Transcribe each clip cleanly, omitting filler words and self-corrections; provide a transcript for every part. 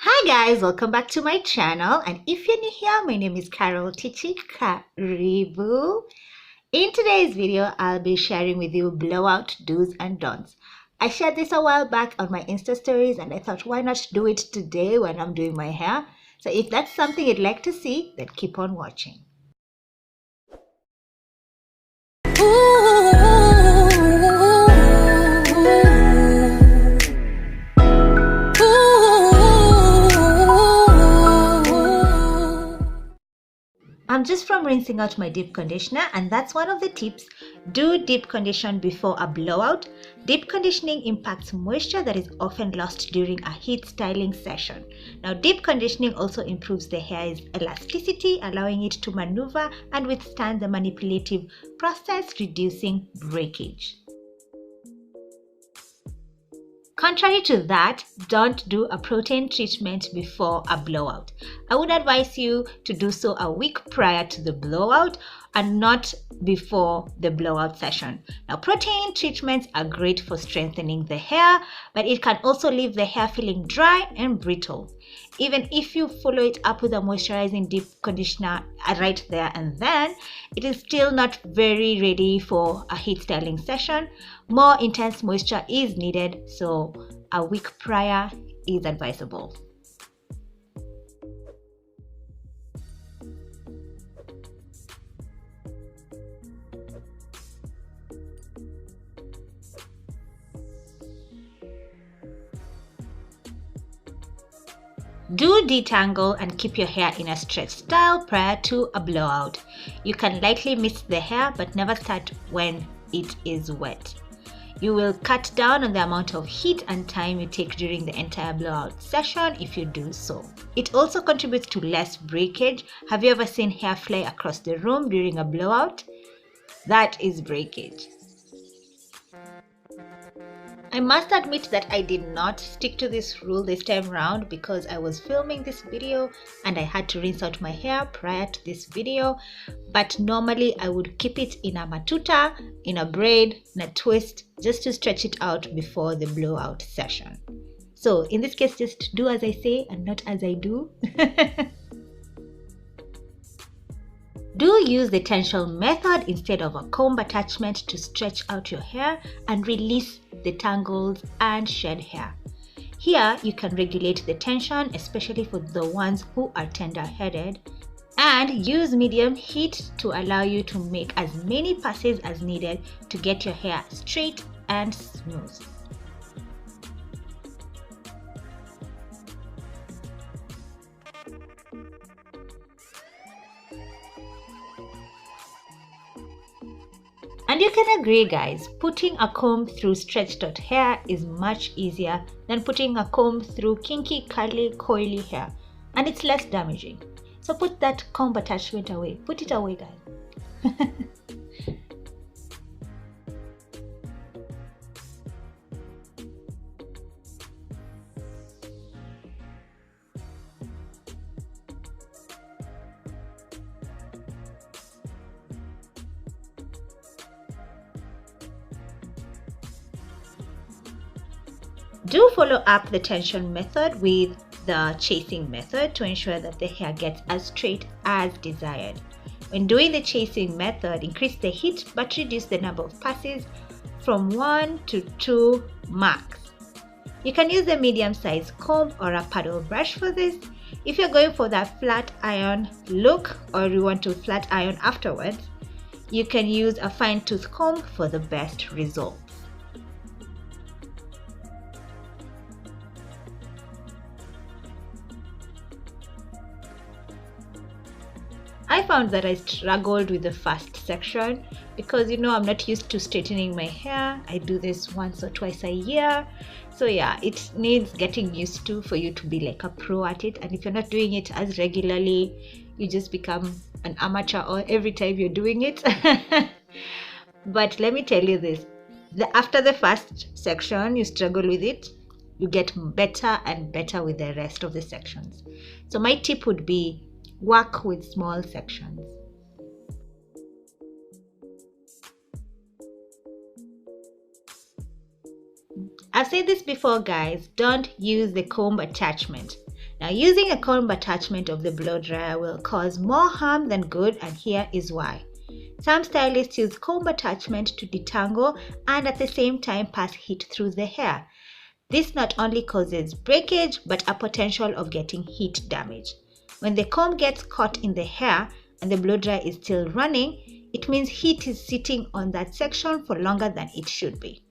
Hi guys, welcome back to my channel, and if you're new here, my name is Tichie. Karibu. In today's video, I'll be sharing with you blowout do's and don'ts. I shared this a while back on my Insta stories and I thought why not do it today when I'm doing my hair. So if that's something you'd like to see, then keep on watching. I'm just from rinsing out my deep conditioner, and that's one of the tips. Do deep condition before a blowout. Deep conditioning impacts moisture that is often lost during a heat styling session. Now, deep conditioning also improves the hair's elasticity, allowing it to maneuver and withstand the manipulative process, reducing breakage. Contrary to that, don't do a protein treatment before a blowout. I would advise you to do so a week prior to the blowout and not before the blowout session. Now, protein treatments are great for strengthening the hair, but it can also leave the hair feeling dry and brittle. Even if you follow it up with a moisturizing deep conditioner right there and then, it is still not very ready for a heat styling session. More intense moisture is needed, so a week prior is advisable. Do detangle and keep your hair in a stretch style prior to a blowout. You can lightly mist the hair but never start when it is wet. You will cut down on the amount of heat and time you take during the entire blowout session if you do so. It also contributes to less breakage. Have you ever seen hair fly across the room during a blowout? That is breakage. I must admit that I did not stick to this rule this time round because I was filming this video and I had to rinse out my hair prior to this video, but normally I would keep it in a matuta, in a braid, in a twist, just to stretch it out before the blowout session. So in this case, just do as I say and not as I do. Do use the tension method instead of a comb attachment to stretch out your hair and release the tangles and shed hair. Here you can regulate the tension, especially for the ones who are tender-headed, and use medium heat to allow you to make as many passes as needed to get your hair straight and smooth. And you can agree, guys, putting a comb through stretched out hair is much easier than putting a comb through kinky, curly, coily hair, and it's less damaging. So put that comb attachment away. Put it away, guys. Do follow up the tension method with the chasing method to ensure that the hair gets as straight as desired. When doing the chasing method, increase the heat but reduce the number of passes from 1 to 2 max. You can use a medium-sized comb or a paddle brush for this. If you're going for that flat iron look or you want to flat iron afterwards, you can use a fine-tooth comb for the best results. I found that I struggled with the first section because I'm not used to straightening my hair. I do this once or twice a year. So yeah, it needs getting used to for you to be like a pro at it. And if you're not doing it as regularly, you just become an amateur or every time you're doing it. But let me tell you this, after the first section, you struggle with it, you get better and better with the rest of the sections. So my tip would be work with small sections. I've said this before, guys, don't use the comb attachment. Now, using a comb attachment of the blow dryer will cause more harm than good, and here is why. Some stylists use comb attachment to detangle and at the same time pass heat through the hair. This not only causes breakage but a potential of getting heat damage. When the comb gets caught in the hair and the blow dryer is still running, it means heat is sitting on that section for longer than it should be,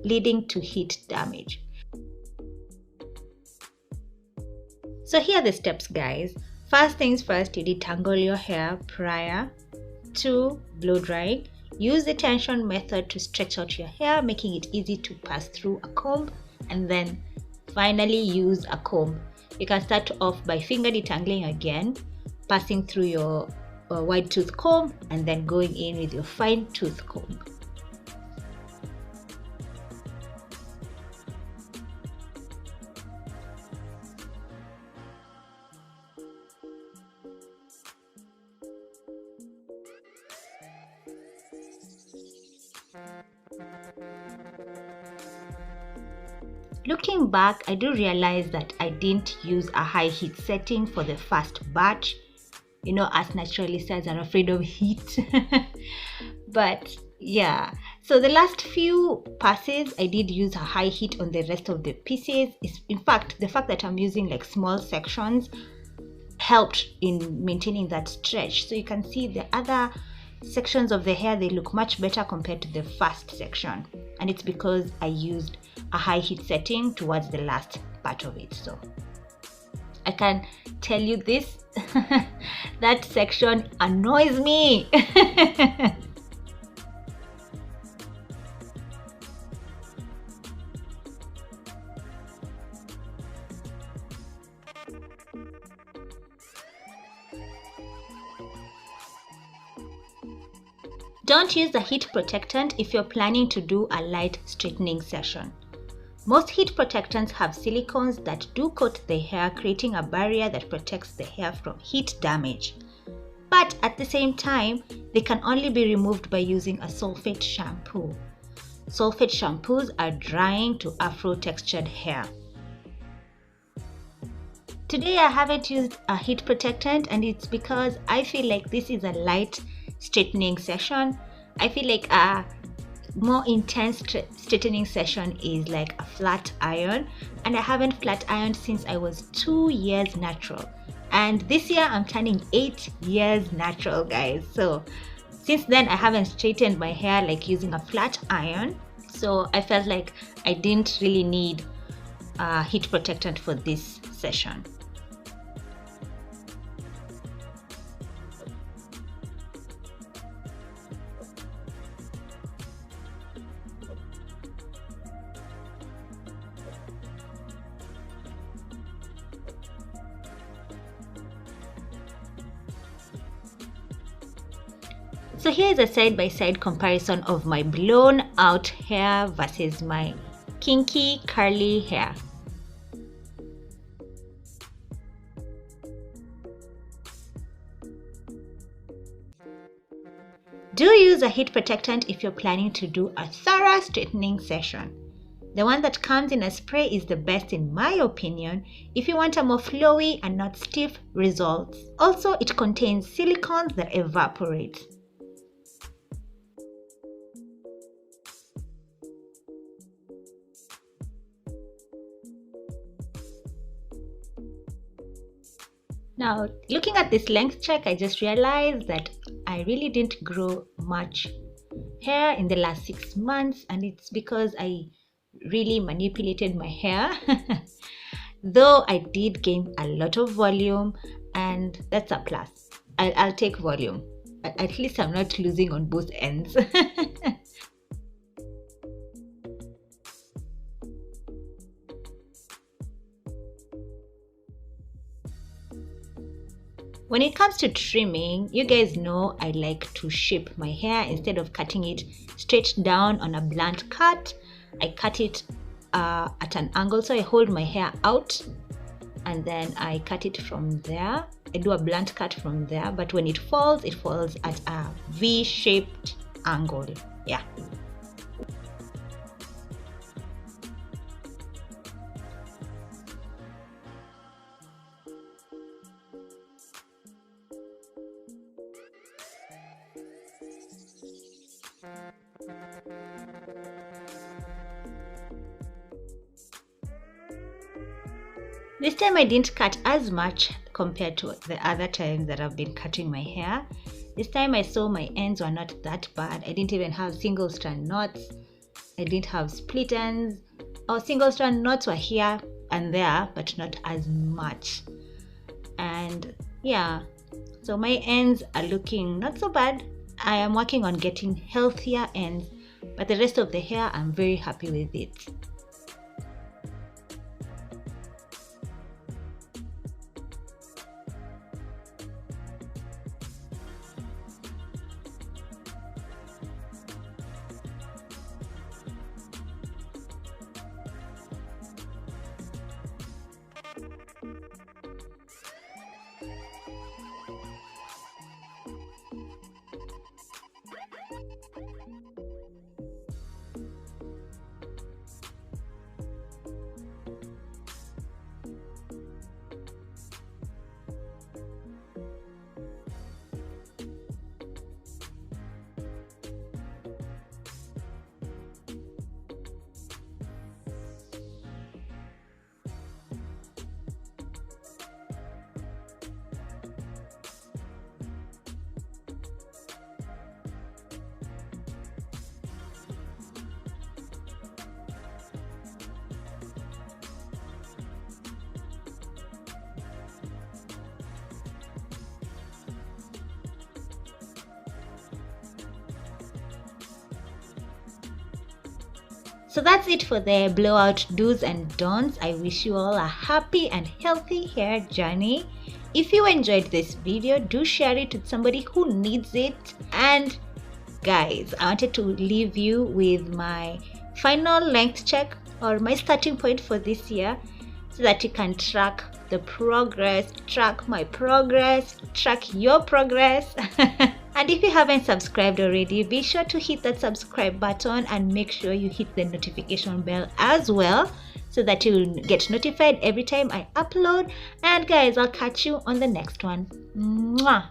leading to heat damage. So here are the steps, guys. First things first, you detangle your hair prior to blow drying. Use the tension method to stretch out your hair, making it easy to pass through a comb, and then finally use a comb. You can start off by finger detangling again, passing through your wide tooth comb and then going in with your fine tooth comb. Looking back, I do realize that I didn't use a high heat setting for the first batch. You know, us naturalists are afraid of heat. But yeah, so the last few passes I did use a high heat on the rest of the pieces. In fact, the fact that I'm using like small sections helped in maintaining that stretch. So you can see the other sections of the hair, they look much better compared to the first section, and it's because I used a high heat setting towards the last part of it. So I can tell you this, that section annoys me. Don't use the heat protectant if you're planning to do a light straightening session. Most heat protectants have silicones that do coat the hair, creating a barrier that protects the hair from heat damage. But at the same time, they can only be removed by using a sulfate shampoo. Sulfate shampoos are drying to afro-textured hair. Today I haven't used a heat protectant, and it's because I feel like this is a light straightening session. I feel like a more intense straightening session is like a flat iron, and I haven't flat ironed since I was 2 years natural, and this year I'm turning 8 years natural, guys. So since then I haven't straightened my hair like using a flat iron, so I felt like I didn't really need a heat protectant for this session. So here is a side-by-side comparison of my blown out hair versus my kinky curly hair. Do use a heat protectant if you're planning to do a thorough straightening session. The one that comes in a spray is the best in my opinion if you want a more flowy and not stiff results. Also, it contains silicones that evaporate. Now, looking at this length check, I just realized that I really didn't grow much hair in the last 6 months, and it's because I really manipulated my hair. Though I did gain a lot of volume, and that's a plus. I'll take volume. At least I'm not losing on both ends. When it comes to trimming, you guys know I like to shape my hair. Instead of cutting it straight down on a blunt cut, I cut it at an angle. So I hold my hair out and then I cut it from there. I do a blunt cut from there, but when it falls at a V-shaped angle. Yeah. This time I didn't cut as much compared to the other times that I've been cutting my hair. This time I saw my ends were not that bad. I didn't even have single strand knots. I didn't have split ends. Or single strand knots were here and there, but not as much. And yeah, so my ends are looking not so bad. I am working on getting healthier ends, but the rest of the hair I'm very happy with it. So that's it for the blowout do's and don'ts. I wish you all a happy and healthy hair journey. If you enjoyed this video, do share it with somebody who needs it. And guys, I wanted to leave you with my final length check or my starting point for this year so that you can track the progress, track my progress, track your progress. And if you haven't subscribed already, be sure to hit that subscribe button and make sure you hit the notification bell as well so that you'll get notified every time I upload. And guys, I'll catch you on the next one. Mwah!